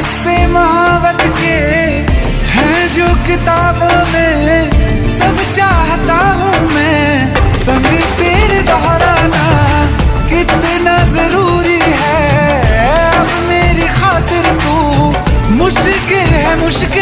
किस्से महावत के हैं जो किताबों में, सब चाहता हूँ मैं संग तेरे दोहराना कितना जरूरी है। अब मेरी खातिर तू मुश्किल है मुश्किल